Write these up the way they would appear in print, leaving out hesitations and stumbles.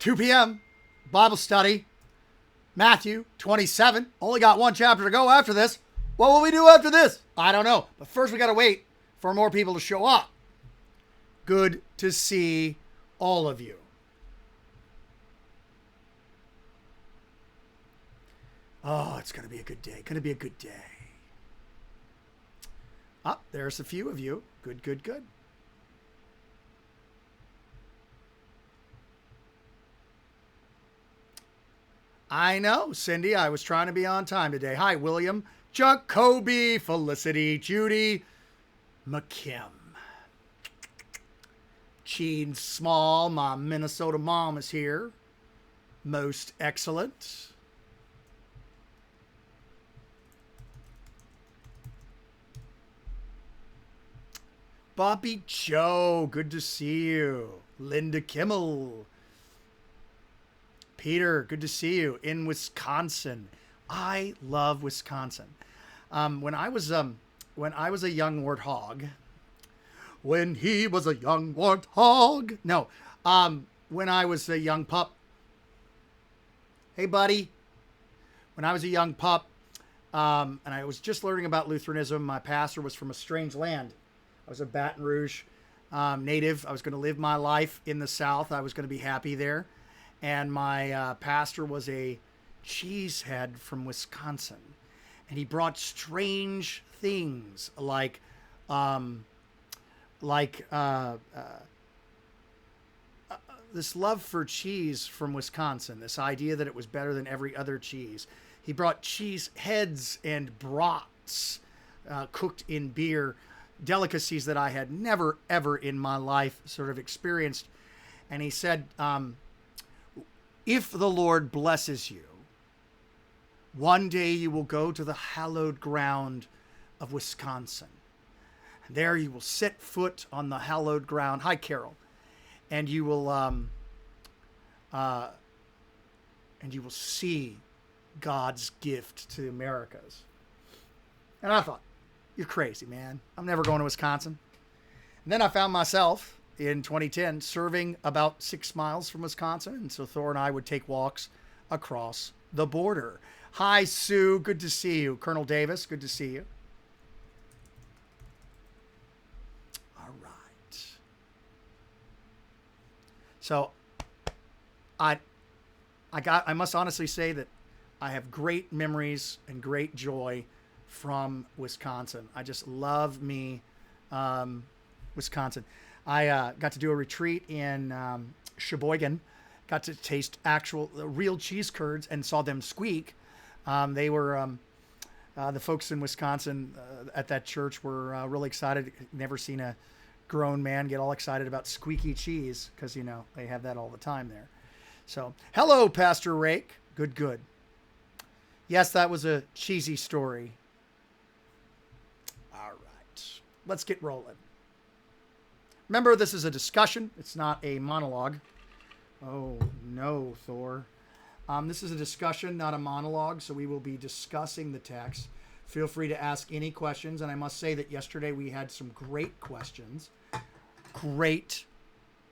2 p.m., Bible study, Matthew 27. Only got one chapter to go after this. What will we do after this? I don't know. But first we got to wait for more people to show up. Good to see all of you. Oh, it's going to be a good day. Going to be a good day. There's a few of you. Good, good, good. I know, Cindy. I was trying to be on time today. Hi, William, Jacoby, Felicity, Judy, McKim. Gene Small, my Minnesota mom is here. Most excellent. Bobby Joe, good to see you. Linda Kimmel. Peter, good to see you in Wisconsin. I love Wisconsin. When I was a young warthog, when he was a young warthog. No, when I was a young pup. Hey, buddy. When I was a young pup, and I was just learning about Lutheranism, my pastor was from a strange land. I was a Baton Rouge native. I was going to live my life in the South. I was going to be happy there. And my pastor was a cheesehead from Wisconsin. And he brought strange things like this love for cheese from Wisconsin, this idea that it was better than every other cheese. He brought cheese heads and brats cooked in beer, delicacies that I had never, ever in my life sort of experienced. And he said, if the Lord blesses you, one day you will go to the hallowed ground of Wisconsin. And there you will set foot on the hallowed ground. Hi, Carol. And you will see God's gift to the Americas. And I thought, you're crazy, man. I'm never going to Wisconsin. And then I found myself in 2010 serving about 6 miles from Wisconsin. And so Thor and I would take walks across the border. Hi, Sue. Good to see you. Colonel Davis, good to see you. All right. So I must honestly say that I have great memories and great joy from Wisconsin. I just love me Wisconsin. I got to do a retreat in Sheboygan, got to taste real cheese curds and saw them squeak. They were, the folks in Wisconsin at that church were really excited. Never seen a grown man get all excited about squeaky cheese because, you know, they have that all the time there. So, hello, Pastor Rake. Good, good. Yes, that was a cheesy story. All right. Let's get rolling. Remember, this is a discussion. It's not a monologue. Oh, no, Thor. This is a discussion, not a monologue, so we will be discussing the text. Feel free to ask any questions, and I must say that yesterday we had some great questions. Great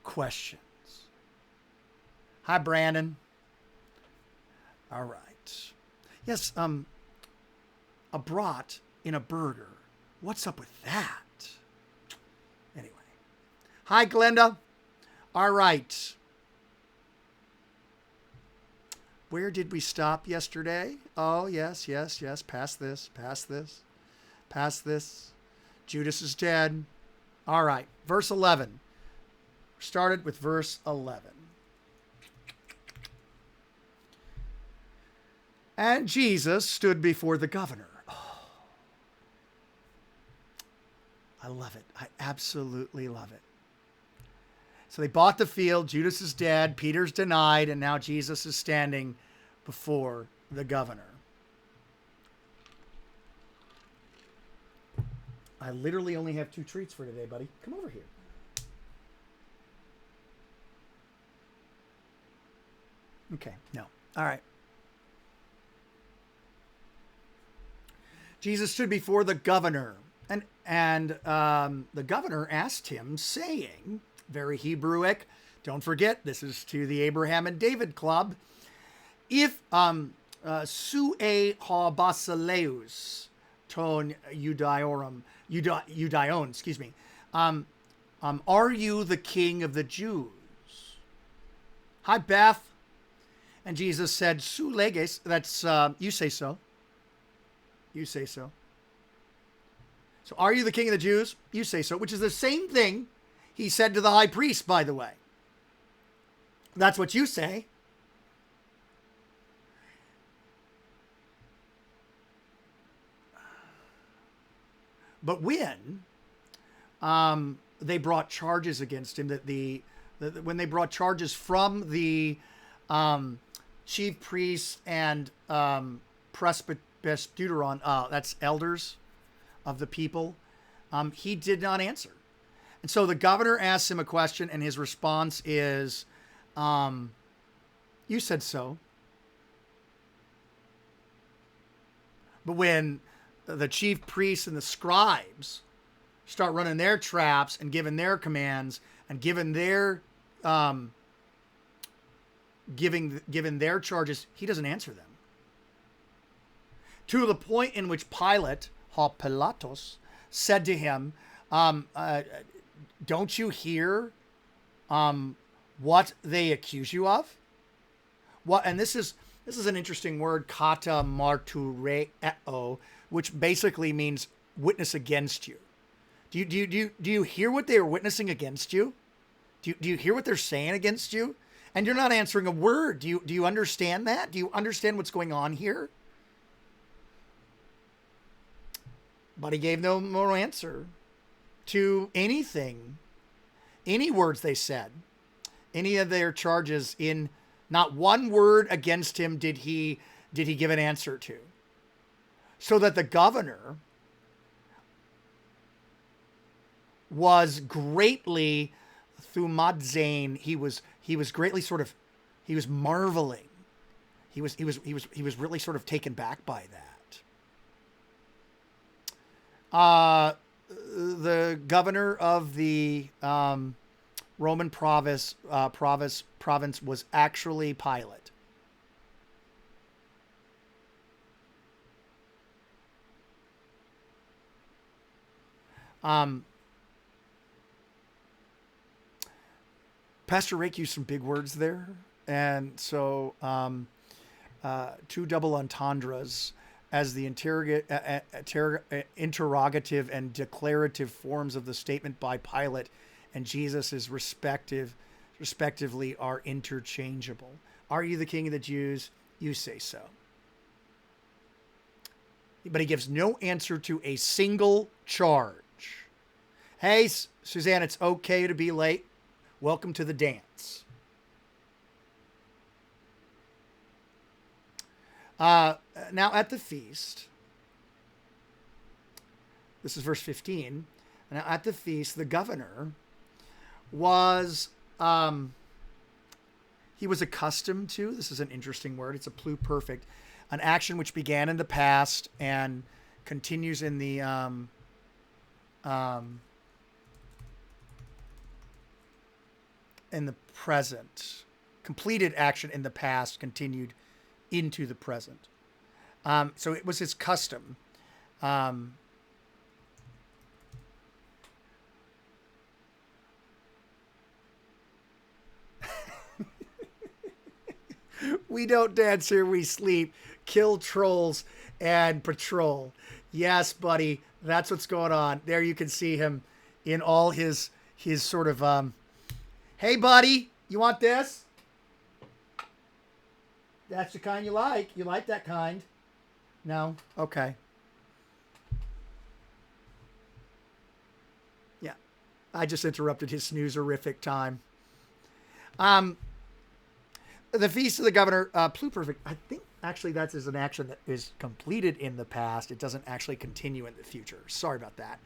questions. Hi, Brandon. All right. Yes, a brat in a burger. What's up with that? Anyway. Hi, Glenda. All right. Where did we stop yesterday? Oh, yes. Past this. Judas is dead. All right. Verse 11. Started with verse 11. And Jesus stood before the governor. Oh, I love it. I absolutely love it. So they bought the field. Judas is dead. Peter's denied. And now Jesus is standing before the governor. I literally only have 2 treats for today, buddy. Come over here. Okay. No. All right. Jesus stood before the governor, and the governor asked him, saying, very Hebrewic, don't forget, this is to the Abraham and David Club. If sue ha basileus ton Judaion, excuse me. Are you the king of the Jews? Hi, Beth. And Jesus said, Su leges, that's, you say so. You say so. So are you the king of the Jews? You say so, which is the same thing he said to the high priest, by the way. That's what you say. But when they brought charges against him, when they brought charges from the chief priests and presbyteron, that's elders of the people, he did not answer. And so the governor asks him a question, and his response is, you said so. But when the chief priests and the scribes start running their traps and giving their commands and giving their given their charges, he doesn't answer them. To the point in which Pilate, Pilatos, said to him, don't you hear what they accuse you of? What? And this is an interesting word, kata martureo, which basically means witness against you. Do you hear what they are witnessing against you? Do you hear what they're saying against you? And you're not answering a word. Do you understand that? Do you understand what's going on here? But he gave no more answer to anything, any words they said, any of their charges. In not one word against him did he give an answer to. So that the governor was greatly thumadzain. He was greatly he was marveling. He was really sort of taken back by that. The governor of the Roman province was actually Pilate. Pastor Rake used some big words there, and so two double entendres as the interrogative and declarative forms of the statement by Pilate and Jesus' respectively are interchangeable. Are you the king of the Jews? You say so. But he gives no answer to a single charge. Hey, Suzanne, it's okay to be late. Welcome to the dance. Now at the feast, this is verse 15. Now at the feast, the governor was, he was accustomed to, this is an interesting word, it's a pluperfect, an action which began in the past and continues in the, in the present. Completed action in the past, continued into the present. So it was his custom. We don't dance here, we sleep. Kill trolls and patrol. Yes, buddy, that's what's going on. There you can see him in all his sort of, hey, buddy, you want this? That's the kind you like. You like that kind? No? Okay. Yeah. I just interrupted his snoozerific time. The Feast of the Governor, pluperfect, I think actually that is an action that is completed in the past. It doesn't actually continue in the future. Sorry about that.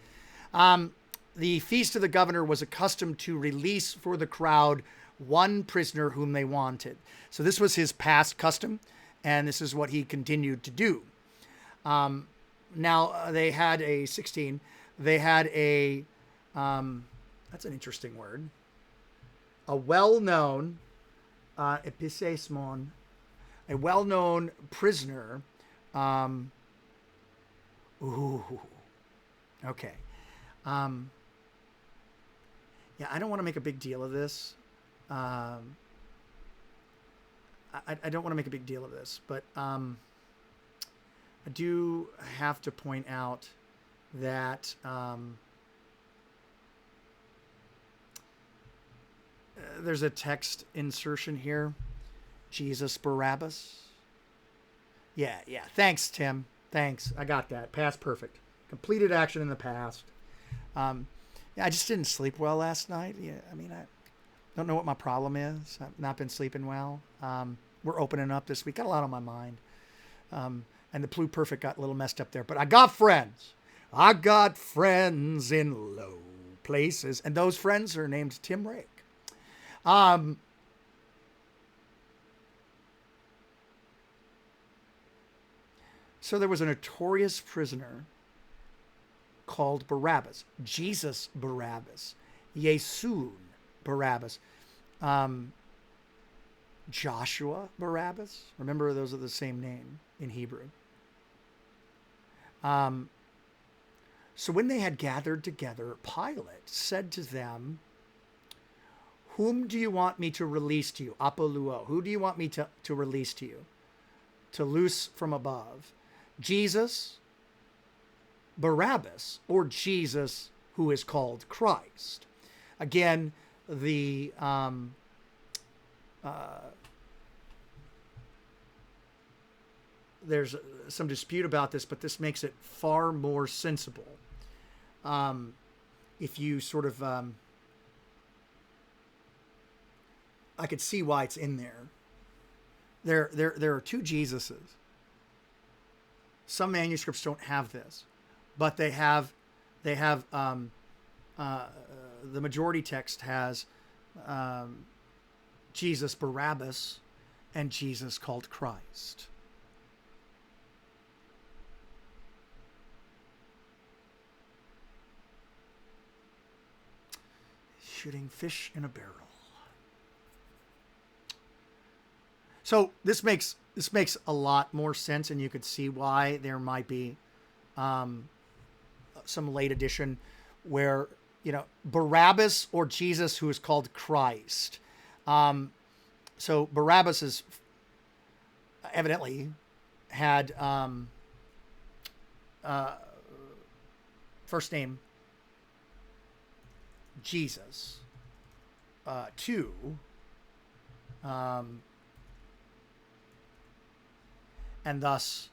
The Feast of the Governor was accustomed to release for the crowd one prisoner whom they wanted. So this was his past custom, and this is what he continued to do. Now, they had a 16. They had a, that's an interesting word. a well-known episesmon, a well-known prisoner. Ooh, okay. Yeah, I don't want to make a big deal of this. I don't want to make a big deal of this, but I do have to point out that there's a text insertion here. Jesus Barabbas. Yeah. Thanks, Tim. Thanks. I got that. Past perfect. Completed action in the past. Yeah, I just didn't sleep well last night. Yeah, I mean, I don't know what my problem is. I've not been sleeping well. We're opening up this week. Got a lot on my mind. And the pluperfect got a little messed up there. But I got friends. I got friends in low places. And those friends are named Tim Rake. So there was a notorious prisoner called Barabbas. Jesus Barabbas. Yesun Barabbas. Joshua Barabbas. Remember, those are the same name in Hebrew. So when they had gathered together, Pilate said to them, "Whom do you want me to release to you?" Apoluo. Who do you want me to release to you? To loose from above? Jesus, Barabbas, or Jesus who is called Christ? Again, there's some dispute about this, but this makes it far more sensible. If you sort of, I could see why it's in there. There are two Jesuses. Some manuscripts don't have this, but they have. The majority text has Jesus Barabbas and Jesus called Christ. Shooting fish in a barrel. So this makes a lot more sense, and you could see why there might be some late edition where, Barabbas or Jesus who is called Christ. So Barabbas is evidently had first name Jesus, two, and thus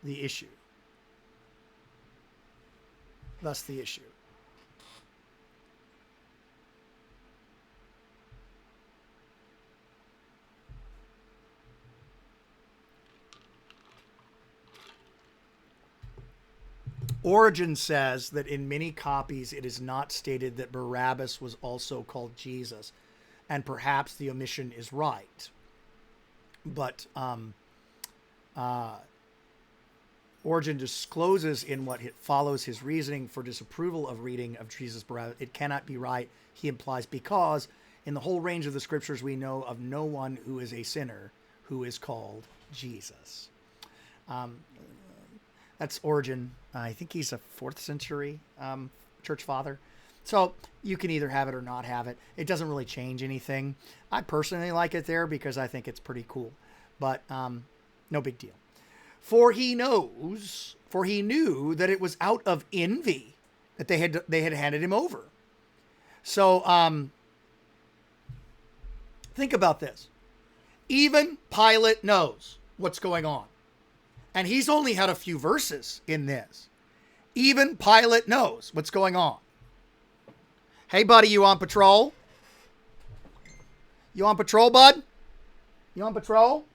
the issue. Origen says that in many copies it is not stated that Barabbas was also called Jesus, and perhaps the omission is right. But Origen discloses in what follows his reasoning for disapproval of reading of Jesus Barabbas. It cannot be right, he implies, because in the whole range of the scriptures we know of no one who is a sinner who is called Jesus. That's Origen. I think he's a 4th century church father. So you can either have it or not have it. It doesn't really change anything. I personally like it there because I think it's pretty cool. But no big deal. For he knew that it was out of envy that they had handed him over. So think about this. Even Pilate knows what's going on. And he's only had a few verses in this. Even Pilate knows what's going on. Hey, buddy, you on patrol? You on patrol, bud? You on patrol?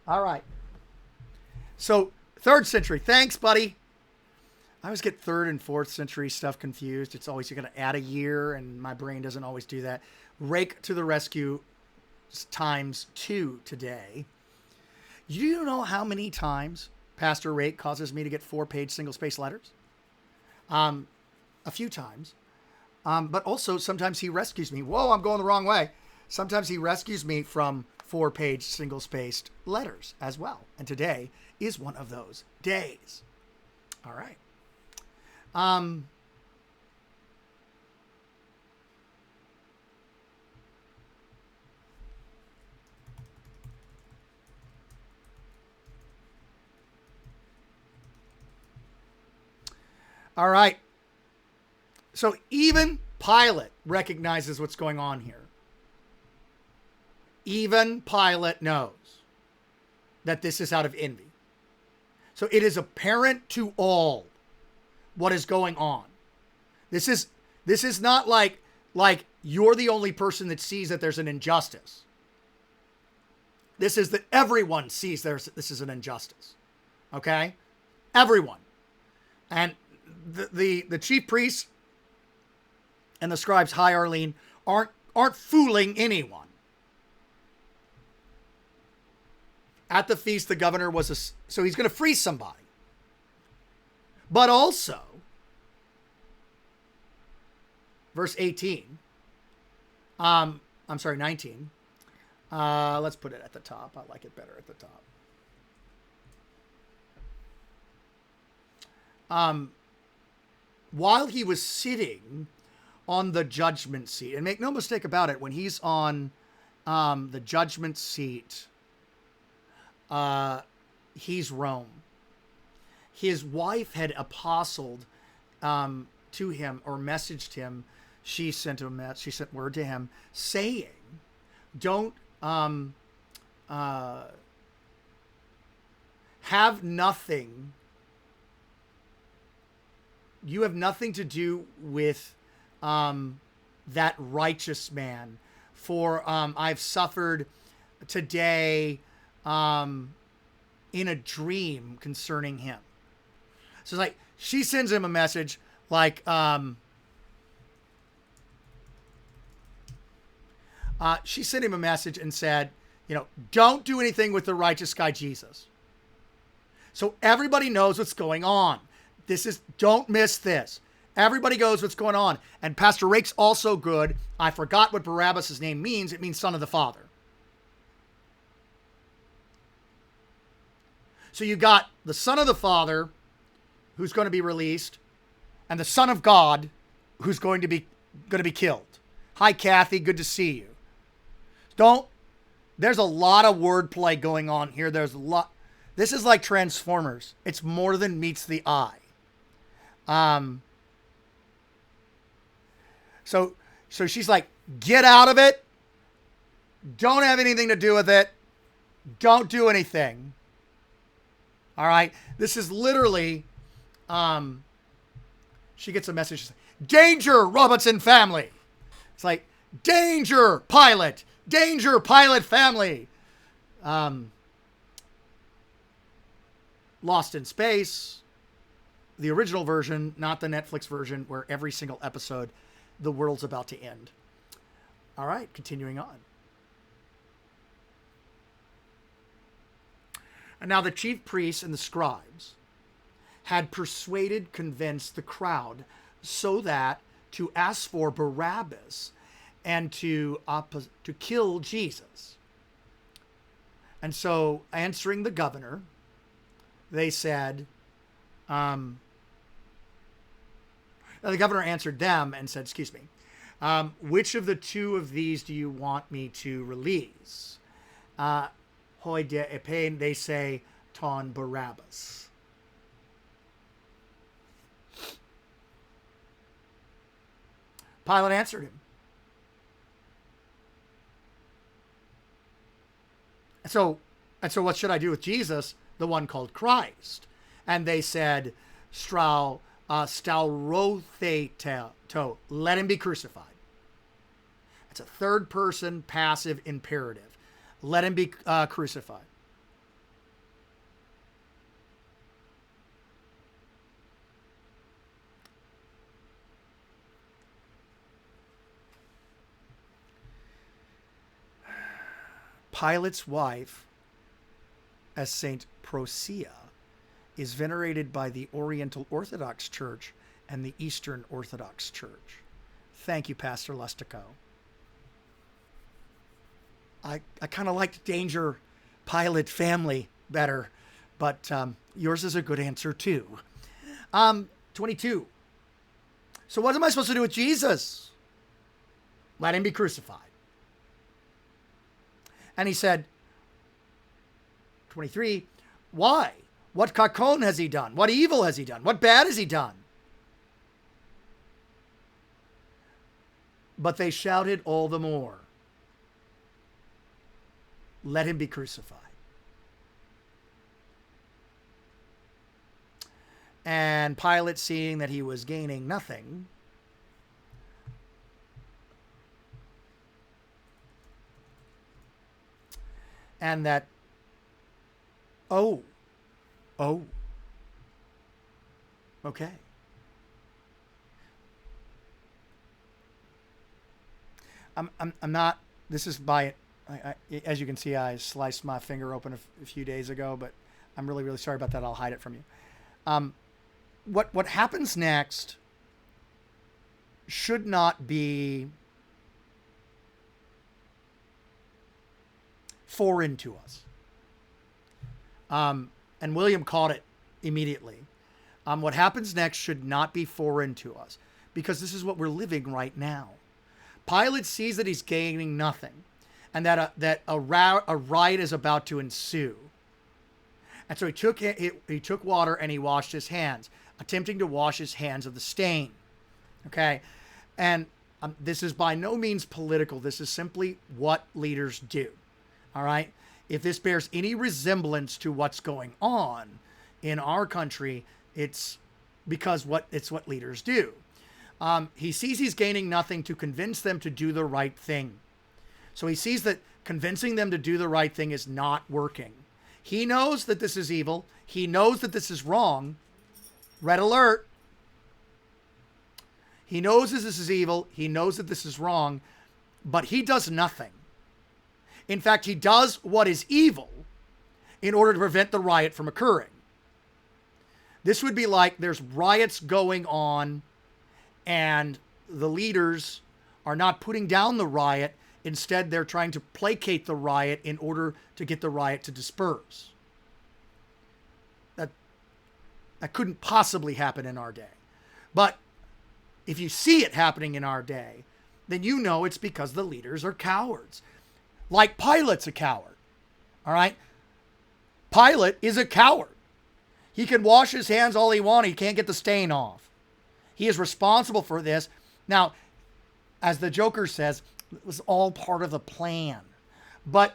All right. So, 3rd century. Thanks, buddy. I always get 3rd and 4th century stuff confused. It's always, you're going to add a year, and my brain doesn't always do that. Rake to the rescue ×2 today. You know how many times Pastor Rake causes me to get 4-page single-space letters? A few times. But also sometimes he rescues me. Whoa, I'm going the wrong way. Sometimes he rescues me from 4-page single-spaced letters as well. And today is one of those days. All right. All right. So even Pilate recognizes what's going on here. Even Pilate knows that this is out of envy. So it is apparent to all what is going on. This is not like you're the only person that sees that there's an injustice. This is that everyone sees this is an injustice. Okay? Everyone. And the chief priests and the scribes, hi Arlene, aren't fooling anyone. At the feast, the governor so he's going to free somebody. But also, verse 18, I'm sorry, 19. Let's put it at the top. I like it better at the top. While he was sitting on the judgment seat, and make no mistake about it, when he's on the judgment seat, he's Rome. His wife had apostled to him or messaged him. She sent word to him saying, don't have nothing. You have nothing to do with that righteous man, for I've suffered today in a dream concerning him. So it's like she sends him a message like she sent him a message and said, don't do anything with the righteous guy Jesus. So everybody knows what's going on. Don't miss this. Everybody knows what's going on. And Pastor Rake's also good. I forgot what Barabbas' name means. It means son of the Father. So you got the son of the Father who's going to be released and the Son of God who's going to be killed. Hi, Kathy. Good to see you. There's a lot of wordplay going on here. This is like Transformers. It's more than meets the eye. So she's like, get out of it. Don't have anything to do with it. Don't do anything. All right. This is literally, she gets a message. Danger, Robertson family. It's like, danger, Pilate. Danger, Pilate family. Lost in Space. The original version, not the Netflix version, where every single episode, the world's about to end. All right, continuing on. And now the chief priests and the scribes had convinced the crowd so that to ask for Barabbas and to kill Jesus. And so, answering the governor, they said, the governor answered them and said, excuse me, which of the two of these do you want me to release? Hoi de epen, they say, ton Barabbas. Pilate answered him. So what should I do with Jesus, the one called Christ? And they said, staurothe, let him be crucified. It's a third person passive imperative. Let him be crucified. Pilate's wife, as Saint Procea, is venerated by the Oriental Orthodox Church and the Eastern Orthodox Church. Thank you, Pastor Lustico. I kind of liked Danger Pilate family better, but yours is a good answer too. 22. So what am I supposed to do with Jesus? Let him be crucified. And he said, 23, why? What kakon has he done? What evil has he done? What bad has he done? But they shouted all the more, let him be crucified. And Pilate, seeing that he was gaining nothing, and that, okay. I'm not, this is by, as you can see, I sliced my finger open a few days ago, but I'm really, really sorry about that. I'll hide it from you. What happens next should not be foreign to us. And William caught it immediately. What happens next should not be foreign to us, because this is what we're living right now. Pilate sees that he's gaining nothing, and that a riot is about to ensue. And so he took water and he washed his hands, attempting to wash his hands of the stain. Okay, and this is by no means political. This is simply what leaders do. All right. If this bears any resemblance to what's going on in our country, it's because it's what leaders do. He sees he's gaining nothing to convince them to do the right thing. So he sees that convincing them to do the right thing is not working. He knows that this is evil. He knows that this is wrong. Red alert. He knows that this is evil. He knows that this is wrong, but he does nothing. In fact, he does what is evil in order to prevent the riot from occurring. This would be like there's riots going on and the leaders are not putting down the riot. Instead, they're trying to placate the riot in order to get the riot to disperse. That couldn't possibly happen in our day. But if you see it happening in our day, then you know it's because the leaders are cowards. Like Pilate's a coward. All right? Pilate is a coward. He can wash his hands all he wants. He can't get the stain off. He is responsible for this. Now, as the Joker says, it was all part of the plan. But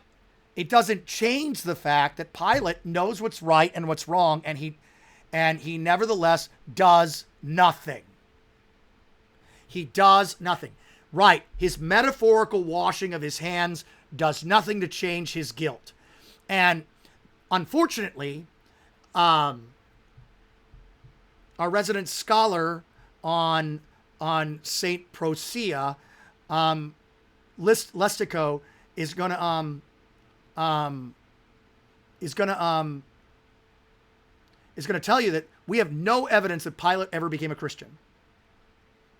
it doesn't change the fact that Pilate knows what's right and what's wrong, and he nevertheless does nothing. He does nothing. Right, his metaphorical washing of his hands does nothing to change his guilt. And unfortunately, our resident scholar on Saint Procea, Lustico, is going to tell you that we have no evidence that Pilate ever became a Christian.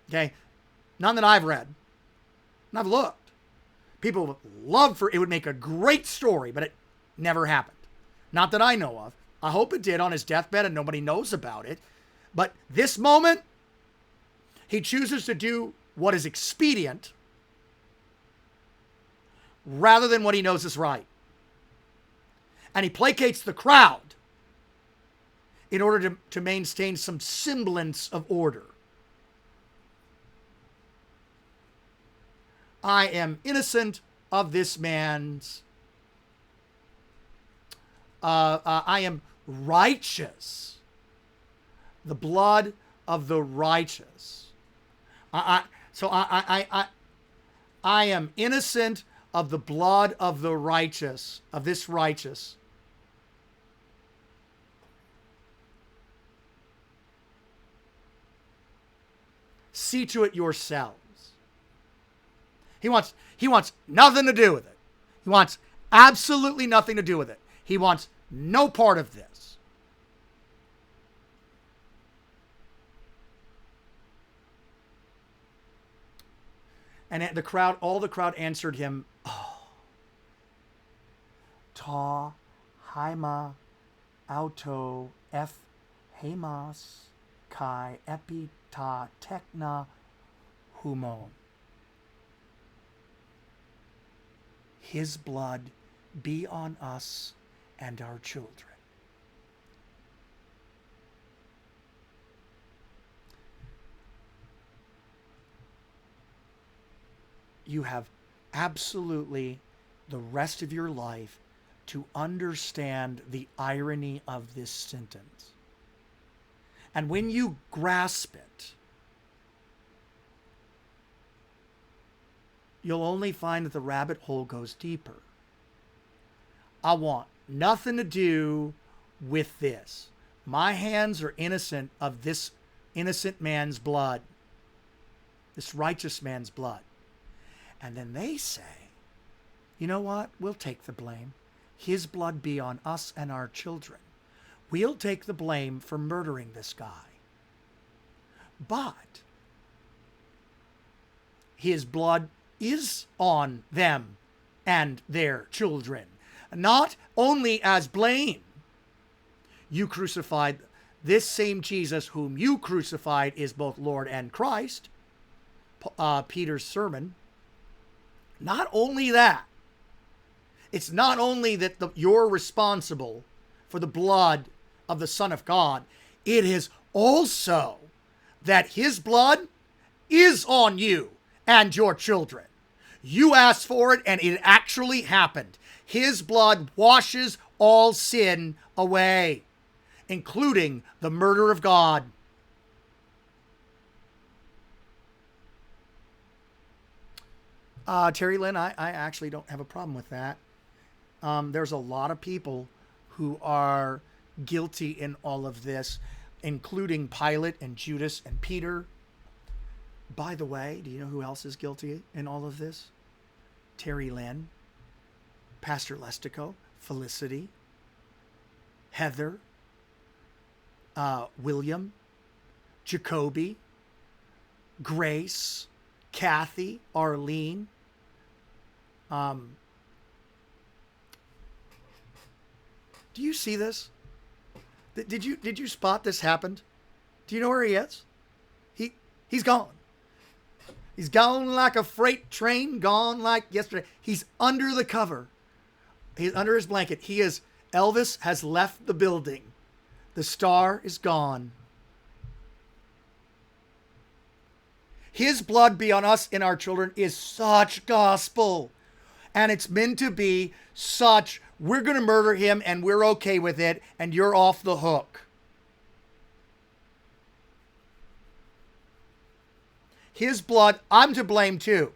Okay, none that I've read, and I've looked. People would love for it would make a great story, but it never happened. Not that I know of. I hope it did on his deathbed and nobody knows about it. But this moment, he chooses to do what is expedient rather than what he knows is right. And he placates the crowd in order to maintain some semblance of order. I am innocent of this man's. I am righteous. The blood of the righteous. I am innocent of the blood of the righteous, of this righteous. See to it yourselves. He wants nothing to do with it. He wants absolutely nothing to do with it. He wants no part of this. And all the crowd answered him, "Oh, ta haima auto f hemas kai epi ta tekna humon." His blood be on us and our children. You have absolutely the rest of your life to understand the irony of this sentence. And when you grasp it, you'll only find that the rabbit hole goes deeper. I want nothing to do with this. My hands are innocent of this innocent man's blood, this righteous man's blood. And then they say, you know what? We'll take the blame. His blood be on us and our children. We'll take the blame for murdering this guy. But his blood is on them and their children. Not only as blame. You crucified this same Jesus whom you crucified is both Lord and Christ. Peter's sermon. Not only that, it's not only that you're responsible for the blood of the Son of God, it is also that his blood is on you and your children. You asked for it and it actually happened. His blood washes all sin away, including the murder of God. Terry Lynn, I actually don't have a problem with that. There's a lot of people who are guilty in all of this, including Pilate and Judas and Peter. By the way, do you know who else is guilty in all of this? Terry Lynn, Pastor Lestico, Felicity, Heather, William, Jacoby, Grace, Kathy, Arlene. Do you see this? Did you spot this happened? Do you know where he is? He's gone. He's gone like a freight train, gone like yesterday. He's under the cover. He's under his blanket. Elvis has left the building. The star is gone. His blood be on us and our children is such gospel. And it's meant to be such, we're going to murder him and we're okay with it and you're off the hook. His blood, I'm to blame too.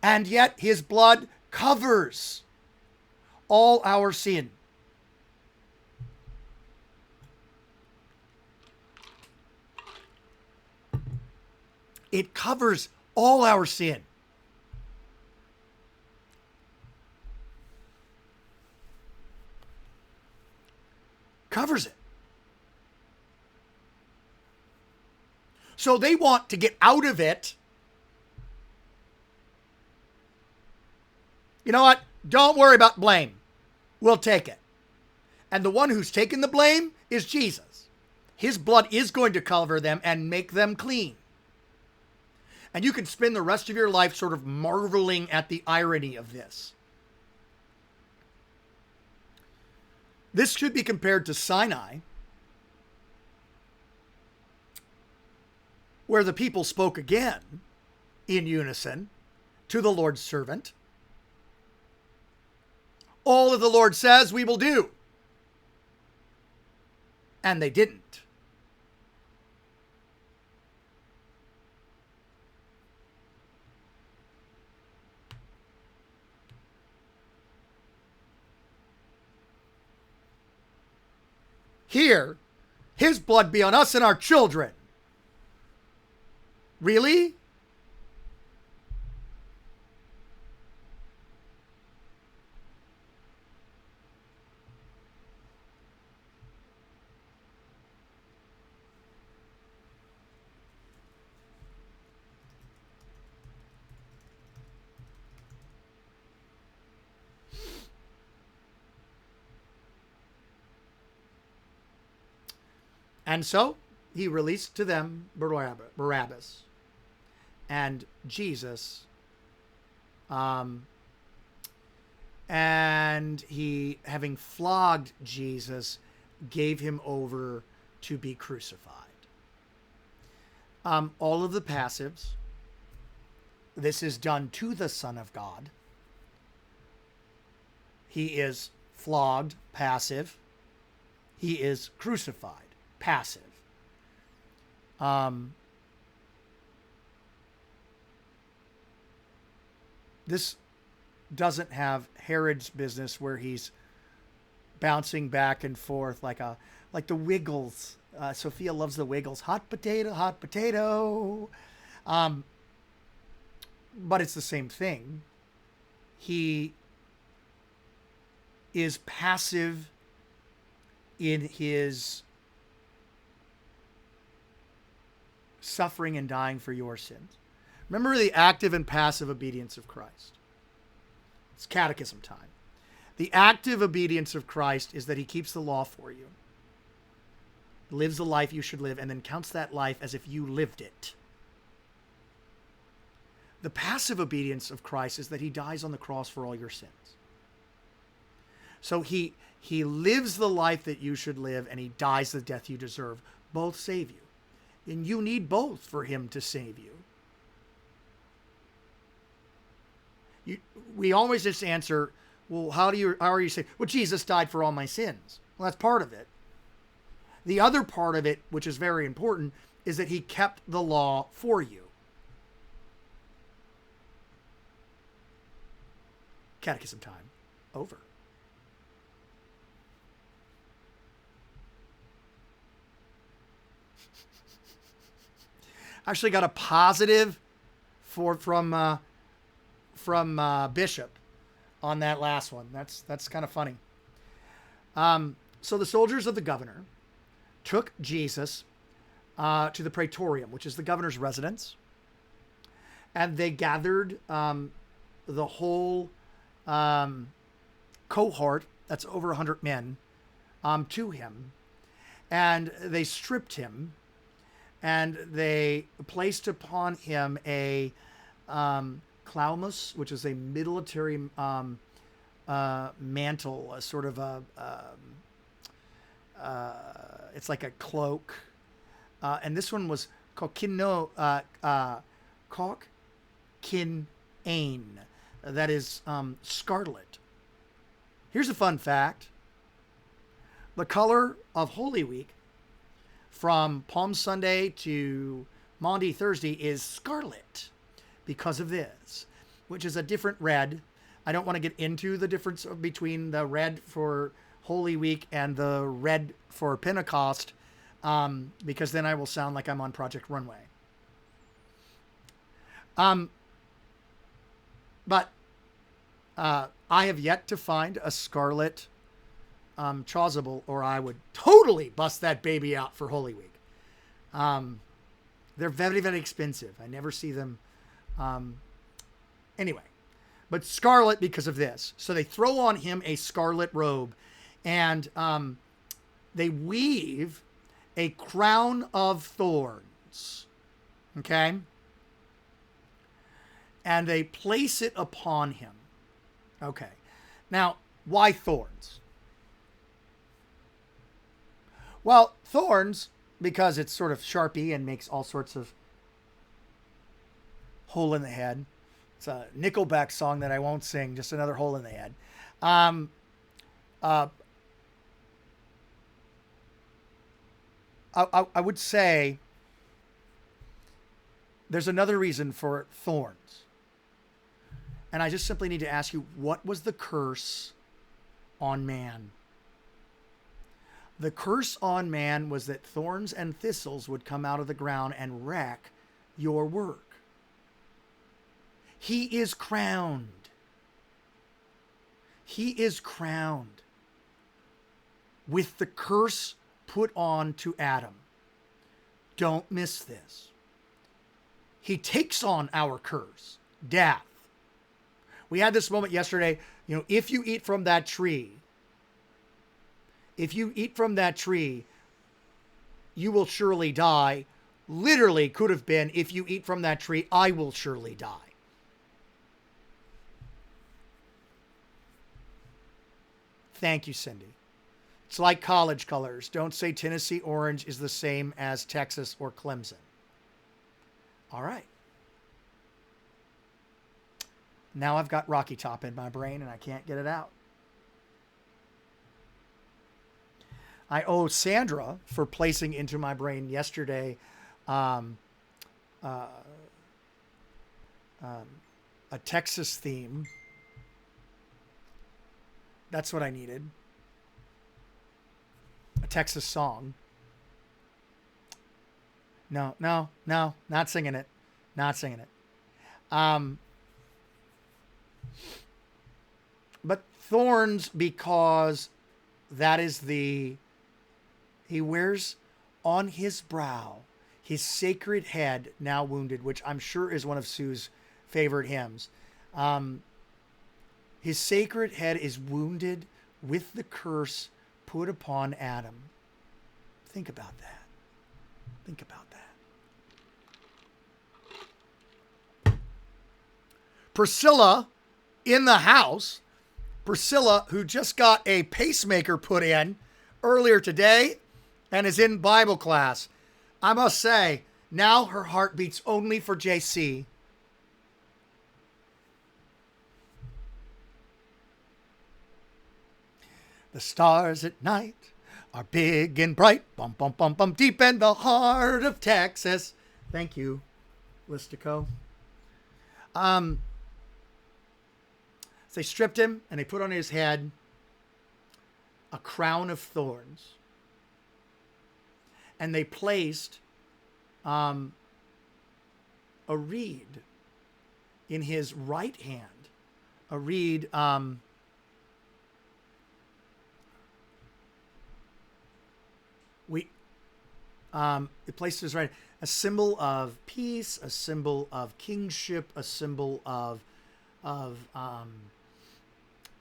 And yet his blood covers all our sin. It covers all our sin. Covers it. So they want to get out of it. You know what? Don't worry about blame. We'll take it. And the one who's taken the blame is Jesus. His blood is going to cover them and make them clean. And you can spend the rest of your life sort of marveling at the irony of this. This should be compared to Sinai, where the people spoke again in unison to the Lord's servant. All that the Lord says we will do. And they didn't. Here, his blood be on us and our children. Really? And so he released to them Barabbas, and Jesus, and he, having flogged Jesus, gave him over to be crucified. All of the passives, this is done to the Son of God. He is flogged, passive. He is crucified, passive. This doesn't have Herod's business where he's bouncing back and forth like the Wiggles. Sophia loves the Wiggles. Hot potato, hot potato. But it's the same thing. He is passive in his suffering and dying for your sins. Remember the active and passive obedience of Christ. It's catechism time. The active obedience of Christ is that he keeps the law for you, lives the life you should live, and then counts that life as if you lived it. The passive obedience of Christ is that he dies on the cross for all your sins. So he lives the life that you should live, and he dies the death you deserve. Both save you. And you need both for him to save you. We always just answer, well, how are you saved? Well, Jesus died for all my sins. Well, that's part of it. The other part of it, which is very important, is that he kept the law for you. Catechism time. Over. Actually got a positive from Bishop on that last one. That's kind of funny. So the soldiers of the governor took Jesus to the praetorium, which is the governor's residence, and they gathered the whole cohort, that's over 100 men, to him, and they stripped him, and they placed upon him a Cloudless, which is a military mantle, a sort of it's like a cloak, and this one was kokinain, that is scarlet. Here's a fun fact: the color of Holy Week from Palm Sunday to Maundy Thursday is scarlet because of this, which is a different red. I don't want to get into the difference between the red for Holy Week and the red for Pentecost, because then I will sound like I'm on Project Runway. But I have yet to find a scarlet chasuble, or I would totally bust that baby out for Holy Week. They're very, very expensive. I never see them. Anyway, but scarlet because of this. So they throw on him a scarlet robe, and they weave a crown of thorns. Okay? And they place it upon him. Okay. Now, why thorns? Well, thorns, because it's sort of sharpy and makes all sorts of hole in the head. It's a Nickelback song that I won't sing, just another hole in the head. I would say there's another reason for thorns. And I just simply need to ask you, what was the curse on man? The curse on man was that thorns and thistles would come out of the ground and wreck your work. He is crowned. He is crowned with the curse put on to Adam. Don't miss this. He takes on our curse, death. We had this moment yesterday, if you eat from that tree, you will surely die literally could have been, if you eat from that tree, I will surely die. Thank you, Cindy. It's like college colors. Don't say Tennessee orange is the same as Texas or Clemson. All right. Now I've got Rocky Top in my brain and I can't get it out. I owe Sandra for placing into my brain yesterday a Texas theme. That's what I needed. A Texas song. No, not singing it. Not singing it. But thorns, because that is he wears on his brow his sacred head now wounded, which I'm sure is one of Sue's favorite hymns. His sacred head is wounded with the curse put upon Adam. Think about that. Think about that. Priscilla in the house. Priscilla, who just got a pacemaker put in earlier today and is in Bible class. I must say, now her heart beats only for JC. The stars at night are big and bright, bum, bum, bum, bum, deep in the heart of Texas. Thank you, Listico. So they stripped him and they put on his head a crown of thorns. And they placed a reed in his right hand. A reed, it placed his right, a symbol of peace, a symbol of kingship, a symbol of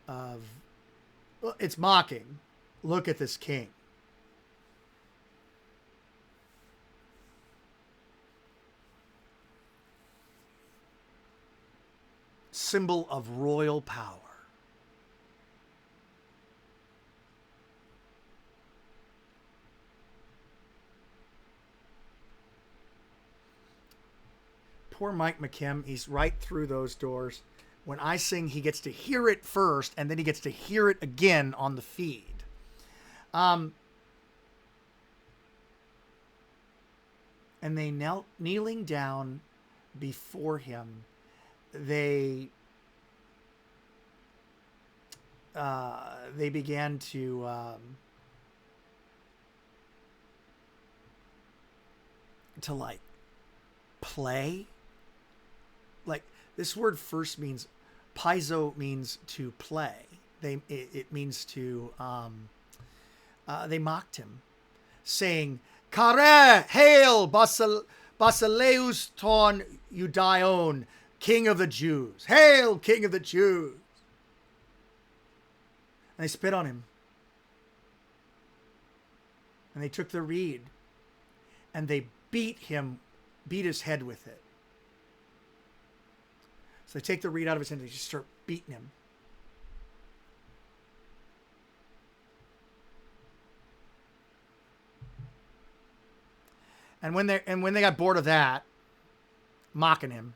well, it's mocking. Look at this king. Symbol of royal power. Poor Mike McKim, he's right through those doors. When I sing, he gets to hear it first, and then he gets to hear it again on the feed. And they kneeling down before him, they began to like play. Like, this word first means, paizo means to play. It means to, they mocked him, saying, Kare, hail, Basileus ton Judaion, King of the Jews. Hail, King of the Jews. And they spit on him. And they took the reed, and they beat his head with it. So they take the reed out of his hand and they just start beating him. And when they got bored of that, mocking him,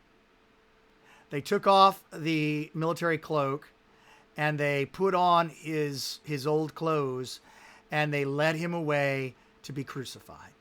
they took off the military cloak and they put on his old clothes and they led him away to be crucified.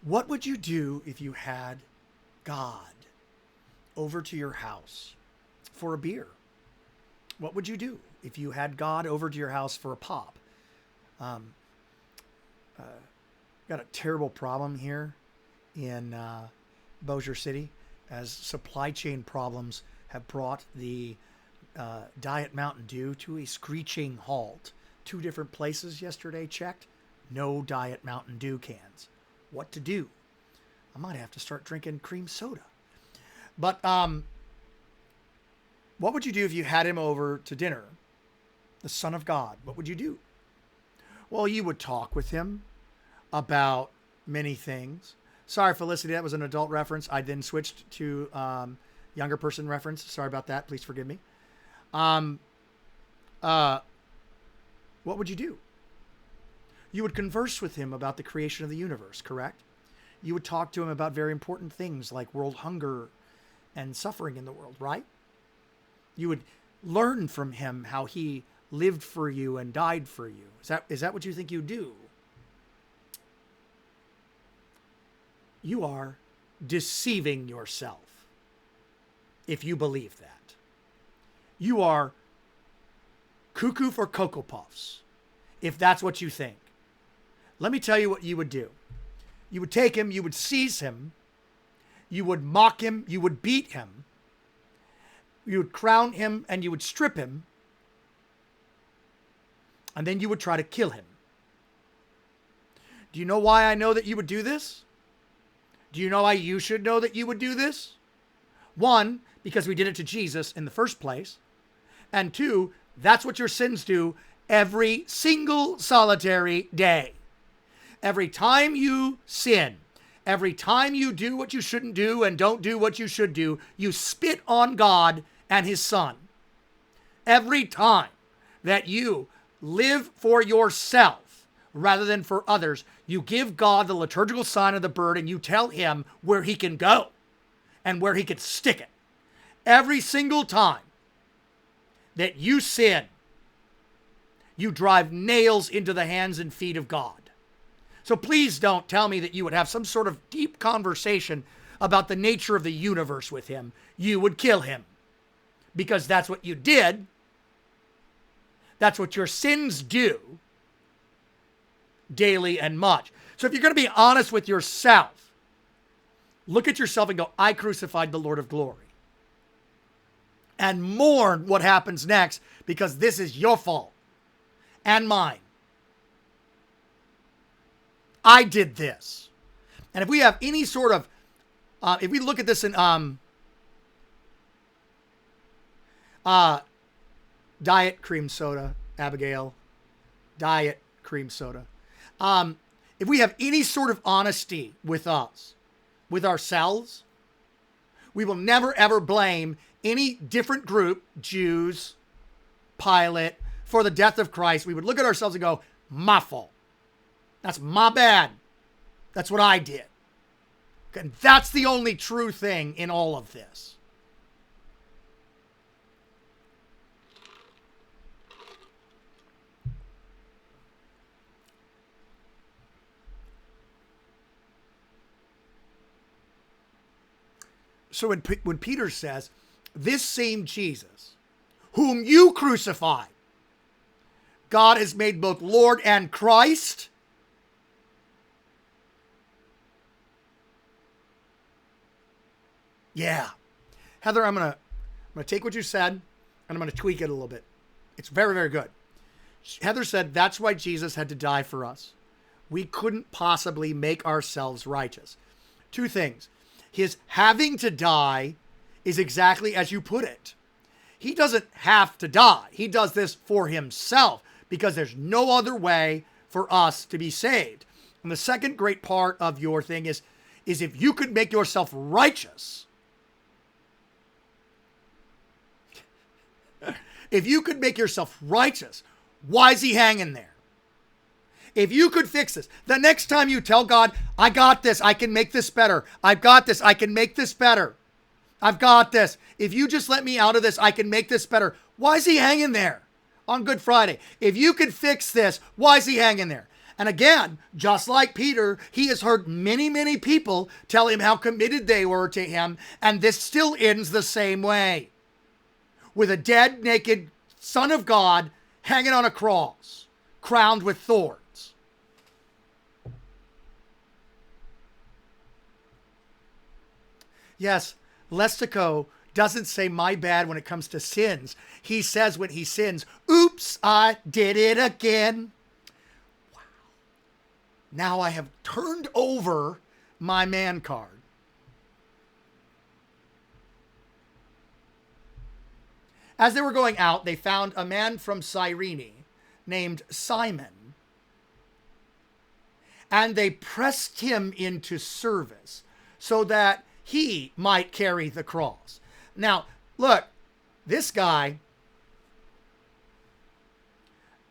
What would you do if you had God over to your house for a beer? What would you do if you had God over to your house for a pop? Got a terrible problem here in Bossier City, as supply chain problems have brought the Diet Mountain Dew to a screeching halt. 2 different places yesterday checked. No Diet Mountain Dew cans. What to do? I might have to start drinking cream soda. But what would you do if you had him over to dinner? The Son of God. What would you do? Well, you would talk with him about many things. Sorry, Felicity, that was an adult reference. I then switched to younger person reference. Sorry about that. Please forgive me. What would you do? You would converse with him about the creation of the universe, correct? You would talk to him about very important things like world hunger and suffering in the world, right? You would learn from him how he lived for you and died for you. Is that what you think you do? You are deceiving yourself if you believe that. You are cuckoo for Cocoa Puffs if that's what you think. Let me tell you what you would do. You would take him, you would seize him, you would mock him, you would beat him, you would crown him, and you would strip him, and then you would try to kill him. Do you know why I know that you would do this? Do you know why you should know that you would do this? 1, because we did it to Jesus in the first place. And 2, that's what your sins do every single solitary day. Every time you sin, every time you do what you shouldn't do and don't do what you should do, you spit on God and his Son. Every time that you live for yourself rather than for others, you give God the liturgical sign of the bird and you tell him where he can go and where he can stick it. Every single time that you sin, you drive nails into the hands and feet of God. So please don't tell me that you would have some sort of deep conversation about the nature of the universe with him. You would kill him because that's what you did. That's what your sins do daily and much. So if you're going to be honest with yourself, look at yourself and go, I crucified the Lord of glory. And mourn what happens next because this is your fault and mine. I did this. And if we have any sort of, if we look at this in diet cream soda, Abigail, diet cream soda. If we have any sort of honesty with us, with ourselves, we will never ever blame any different group, Jews, Pilate, for the death of Christ. We would look at ourselves and go, my fault. That's my bad. That's what I did. And that's the only true thing in all of this. So when Peter says, this same Jesus, whom you crucified, God has made both Lord and Christ. Yeah. Heather, I'm gonna take what you said and I'm gonna tweak it a little bit. It's very, very good. Heather said that's why Jesus had to die for us. We couldn't possibly make ourselves righteous. 2 things. His having to die is exactly as you put it. He doesn't have to die. He does this for himself because there's no other way for us to be saved. And the second great part of your thing is if you could make yourself righteous, if you could make yourself righteous, why is he hanging there? If you could fix this, the next time you tell God, I got this, I can make this better. I've got this, I can make this better. I've got this. If you just let me out of this, I can make this better. Why is he hanging there on Good Friday? If you could fix this, why is he hanging there? And again, just like Peter, he has heard many, many people tell him how committed they were to him. And this still ends the same way. With a dead, naked Son of God hanging on a cross, crowned with thorns. Yes, Lestico doesn't say my bad when it comes to sins. He says when he sins, oops, I did it again. Wow. Now I have turned over my man card. As they were going out, they found a man from Cyrene named Simon, and they pressed him into service so that he might carry the cross. Now, look, this guy,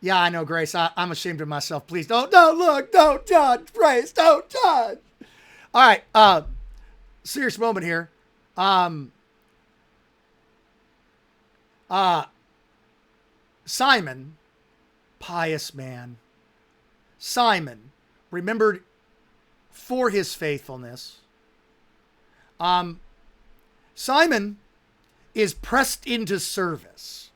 yeah, I know, Grace, I'm ashamed of myself. Please don't touch, Grace, don't touch. All right, serious moment here. Simon, pious man. Simon, remembered for his faithfulness. Simon is pressed into service.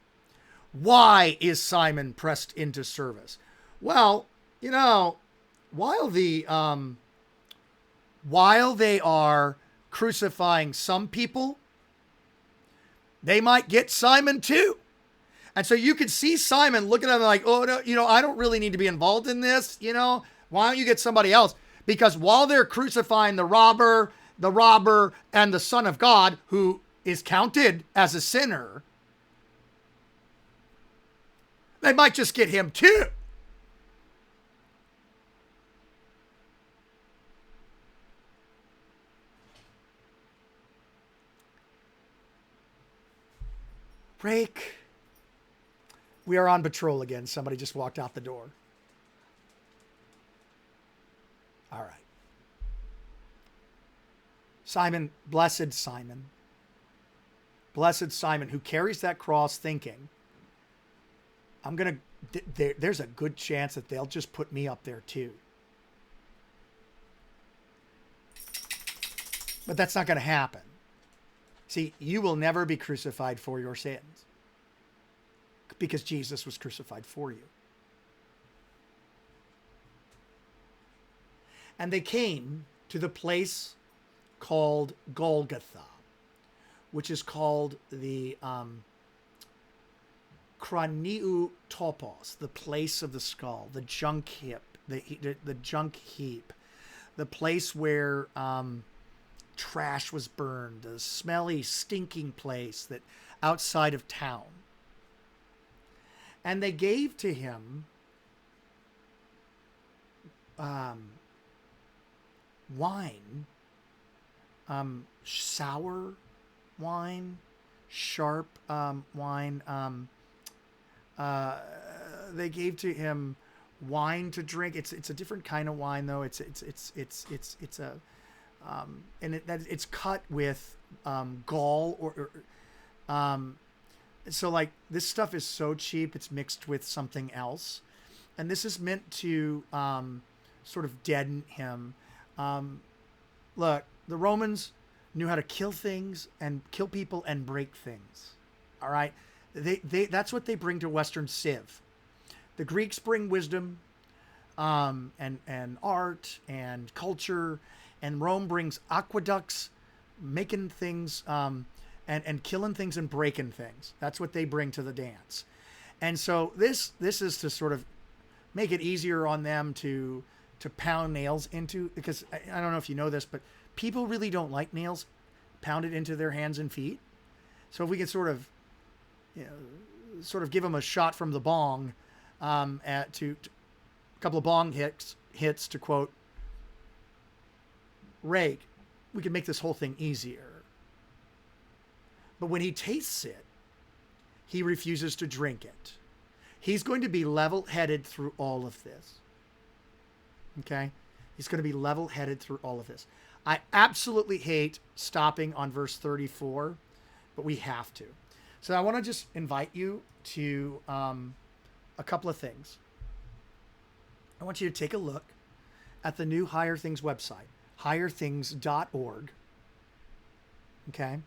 Why is Simon pressed into service? Well, you know, while they are crucifying some people, they might get Simon too. And so you could see Simon looking at him like, oh, no, you know, I don't really need to be involved in this. You know, why don't you get somebody else? Because while they're crucifying the robber, and the Son of God, who is counted as a sinner, they might just get him too. Break. We are on patrol again. Somebody just walked out the door. All right. Simon, blessed Simon. Blessed Simon, who carries that cross thinking, there's a good chance that they'll just put me up there too. But that's not going to happen. See, you will never be crucified for your sins because Jesus was crucified for you. And they came to the place called Golgotha, which is called the Kraniou Topos, the place of the skull, the junk heap, the junk heap, the place where trash was burned, the smelly, stinking place that outside of town. And they gave to him wine, sour wine, sharp wine. They gave to him wine to drink. It's a different kind of wine though. It's a and it's cut with gall or so like this stuff is so cheap it's mixed with something else, and this is meant to sort of deaden him. Look, the Romans knew how to kill things and kill people and break things. All right, they that's what they bring to Western civ. The Greeks bring wisdom, and art and culture. And Rome brings aqueducts, making things, and killing things and breaking things. That's what they bring to the dance. And so this is to sort of make it easier on them to pound nails into, because I don't know if you know this, but people really don't like nails pounded into their hands and feet. So if we can sort of give them a shot from the bong, to a couple of bong hits to quote Rake, we can make this whole thing easier. But when he tastes it, he refuses to drink it. He's going to be level-headed through all of this. Okay? He's going to be level-headed through all of this. I absolutely hate stopping on verse 34, but we have to. So I want to just invite you to a couple of things. I want you to take a look at the new Higher Things website. higherthings.org. Okay.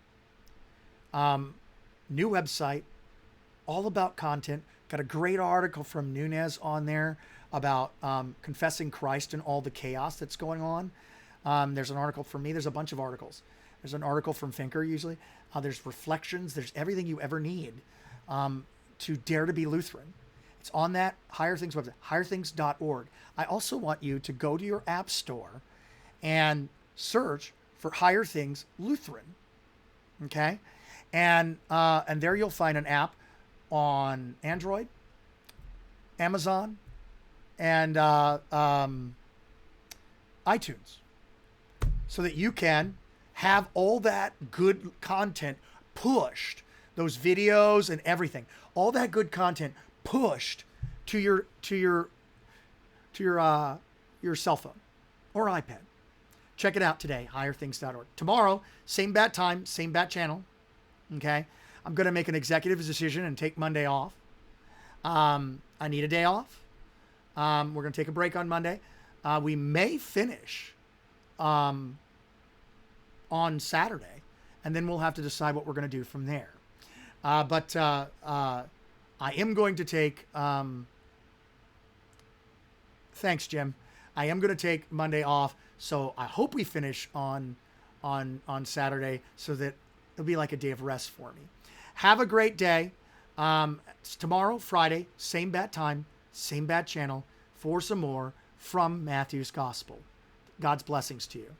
New website, all about content. Got a great article from Nunez on there about confessing Christ and all the chaos that's going on. There's an article from me. There's a bunch of articles. There's an article from Finker usually. There's reflections. There's everything you ever need to dare to be Lutheran. It's on that Higher Things website, higherthings.org. I also want you to go to your app store and search for Higher Things Lutheran. Okay? And there you'll find an app on Android, Amazon, and iTunes, so that you can have all that good content pushed, those videos and everything, all that good content pushed to your cell phone or iPad. Check it out today, higherthings.org. Tomorrow, same bat time, same bat channel. Okay, I'm going to make an executive decision and take Monday off. I need a day off. We're going to take a break on Monday. We may finish on Saturday, and then we'll have to decide what we're going to do from there. But I am going to take... thanks, Jim. I am going to take Monday off, so I hope we finish on Saturday so that it'll be like a day of rest for me. Have a great day. It's tomorrow, Friday, same bat time, same bat channel, for some more from Matthew's Gospel. God's blessings to you.